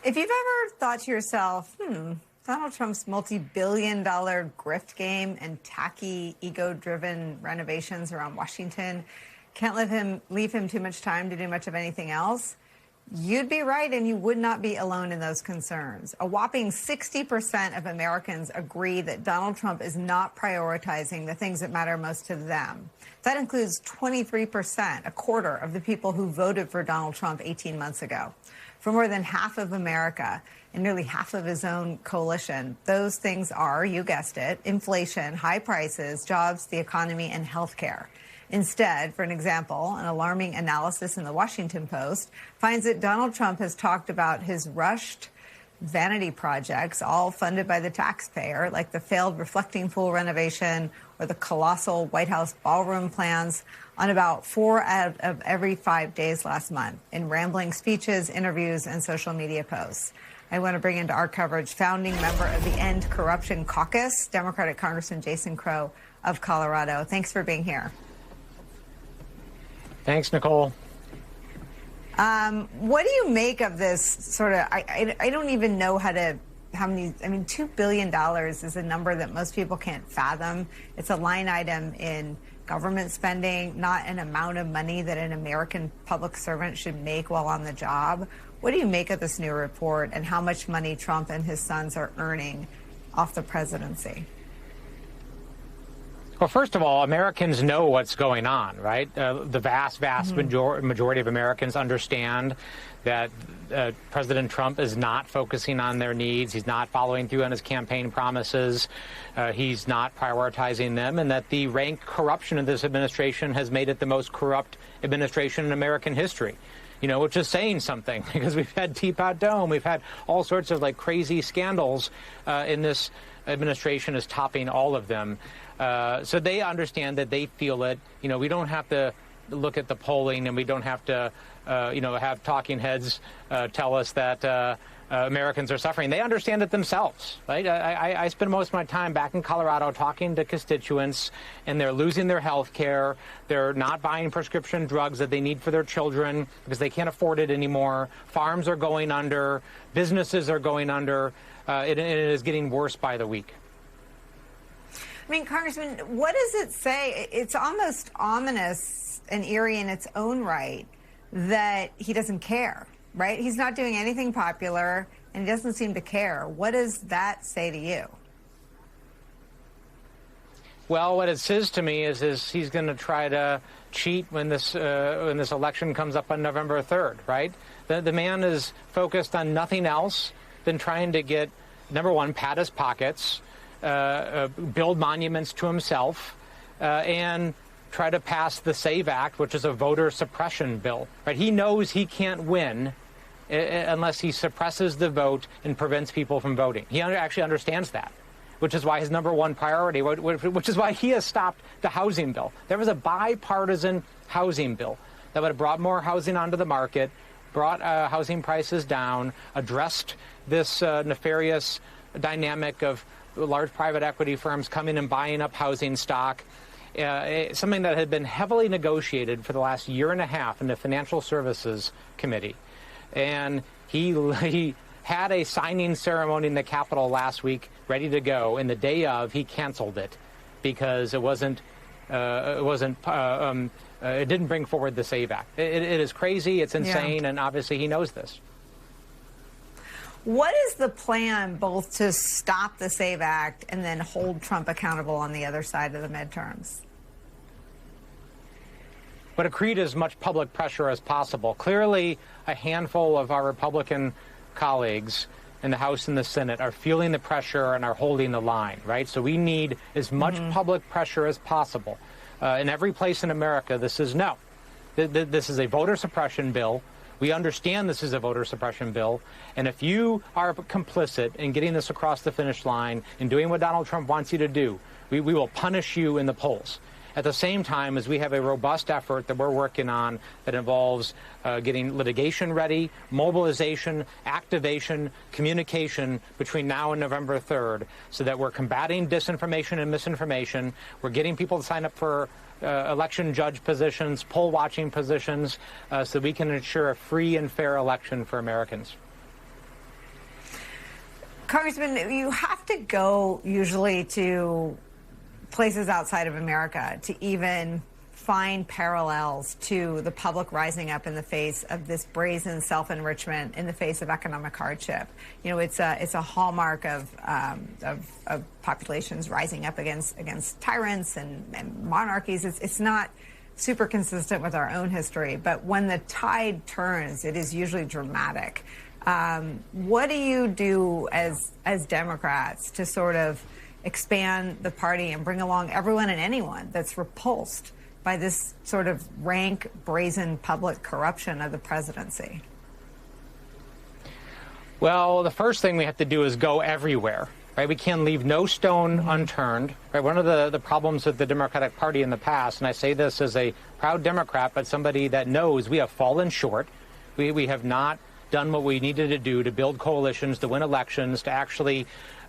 If you've ever thought to yourself, Donald Trump's multi-billion-dollar grift game and tacky, ego-driven renovations around Washington can't leave him too much time to do much of anything else, you'd be right, and you would not be alone in those concerns. A whopping 60% of Americans agree that Donald Trump is not prioritizing the things that matter most to them. That includes 23%, a quarter of the people who voted for Donald Trump 18 months ago. For more than half of America and nearly half of his own coalition, those things are, you guessed it, inflation, high prices, jobs, the economy, and health care. Instead, for an example, an alarming analysis in the Washington Post finds that Donald Trump has talked about his rushed vanity projects, all funded by the taxpayer, like the failed reflecting pool renovation or the colossal White House ballroom plans, on about 4 out of every 5 days last month in rambling speeches, interviews, and social media posts. I want to bring into our coverage founding member of the End Corruption Caucus, Democratic Congressman Jason Crow of Colorado. Thanks for being here. Thanks, Nicole. What do you make of this sort of, I don't even know how many, $2 billion is a number that most people can't fathom. It's a line item in government spending, not an amount of money that an American public servant should make while on the job. What do you make of this new report and how much money Trump and his sons are earning off the presidency? Well, first of all, Americans know what's going on, right? The vast majority of Americans understand that President Trump is not focusing on their needs. He's not following through on his campaign promises. He's not prioritizing them, and that the rank corruption of this administration has made it the most corrupt administration in American history. You know, which is saying something, because we've had Teapot Dome, we've had all sorts of crazy scandals in this administration is topping all of them. So they understand that, they feel it. You know, we don't have to look at the polling, and we don't have to, have talking heads tell us that Americans are suffering. They understand it themselves, right? I spend most of my time back in Colorado talking to constituents, and they're losing their health care. They're not buying prescription drugs that they need for their children because they can't afford it anymore. Farms are going under. Businesses are going under. It is getting worse by the week. I mean, Congressman, what does it say? It's almost ominous and eerie in its own right that he doesn't care, right? He's not doing anything popular, and he doesn't seem to care. What does that say to you? Well, what it says to me is he's going to try to cheat when this election comes up on November 3rd, right? The man is focused on nothing else than trying to get, number one, pad his pockets, build monuments to himself, and try to pass the SAVE Act, which is a voter suppression bill. Right? He knows he can't win unless he suppresses the vote and prevents people from voting. He actually understands that, which is why his number one priority, which is why he has stopped the housing bill. There was a bipartisan housing bill that would have brought more housing onto the market, brought housing prices down, addressed this nefarious dynamic of large private equity firms coming and buying up housing stock, something that had been heavily negotiated for the last year and a half in the Financial Services Committee. And he had a signing ceremony in the Capitol last week ready to go, and the day of, he canceled it because it didn't bring forward the SAVE Act. It is crazy, it's insane, and obviously he knows this. What is the plan both to stop the SAVE Act and then hold Trump accountable on the other side of the midterms? But to create as much public pressure as possible. Clearly, a handful of our Republican colleagues in the House and the Senate are feeling the pressure and are holding the line, right? So we need as much public pressure as possible. In every place in America, this is no. This is a voter suppression bill. We understand this is a voter suppression bill, and if you are complicit in getting this across the finish line and doing what Donald Trump wants you to do, we will punish you in the polls. At the same time as we have a robust effort that we're working on that involves getting litigation ready, mobilization, activation, communication between now and November 3rd, so that we're combating disinformation and misinformation. We're getting people to sign up for election judge positions, poll watching positions, so we can ensure a free and fair election for Americans. Congressman, you have to go usually to places outside of America to even find parallels to the public rising up in the face of this brazen self-enrichment in the face of economic hardship. You know, it's a hallmark of populations rising up against tyrants and monarchies. It's not super consistent with our own history, but when the tide turns, it is usually dramatic. What do you do as Democrats to sort of expand the party and bring along everyone and anyone that's repulsed by this sort of rank, brazen public corruption of the presidency? Well, the first thing we have to do is go everywhere, right? We can't leave no stone unturned, right? One of the problems with the Democratic Party in the past, and I say this as a proud Democrat, but somebody that knows we have fallen short. We have not done what we needed to do to build coalitions, to win elections, to actually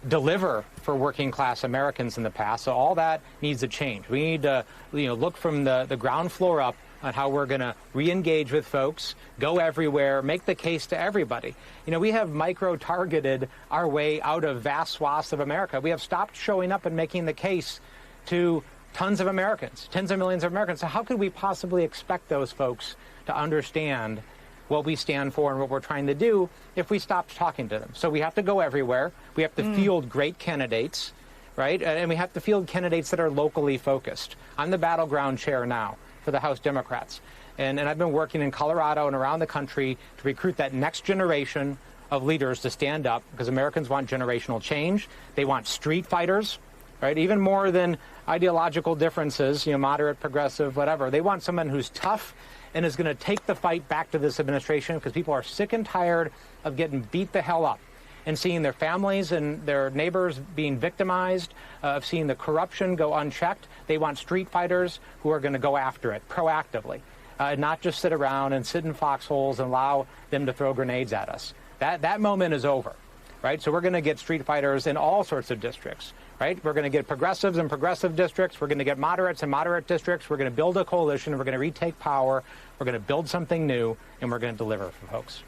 deliver for working class Americans in the past. So all that needs to change. We need to look from the ground floor up on how we're going to re-engage with folks, go everywhere, make the case to everybody. You know, we have micro-targeted our way out of vast swaths of America. We have stopped showing up and making the case to tons of Americans, tens of millions of Americans. So how could we possibly expect those folks to understand what we stand for and what we're trying to do if we stopped talking to them? So we have to go everywhere. We have to field great candidates, right? And we have to field candidates that are locally focused. I'm the battleground chair now for the House Democrats. And I've been working in Colorado and around the country to recruit that next generation of leaders to stand up, because Americans want generational change. They want street fighters, right? Even more than ideological differences, moderate, progressive, whatever. They want someone who's tough and is going to take the fight back to this administration, because people are sick and tired of getting beat the hell up and seeing their families and their neighbors being victimized, of seeing the corruption go unchecked. They want street fighters who are going to go after it proactively, not just sit around and sit in foxholes and allow them to throw grenades at us. That moment is over, right? So we're going to get street fighters in all sorts of districts, right? We're going to get progressives in progressive districts. We're going to get moderates in moderate districts. We're going to build a coalition. We're going to retake power. We're going to build something new, and we're going to deliver for folks.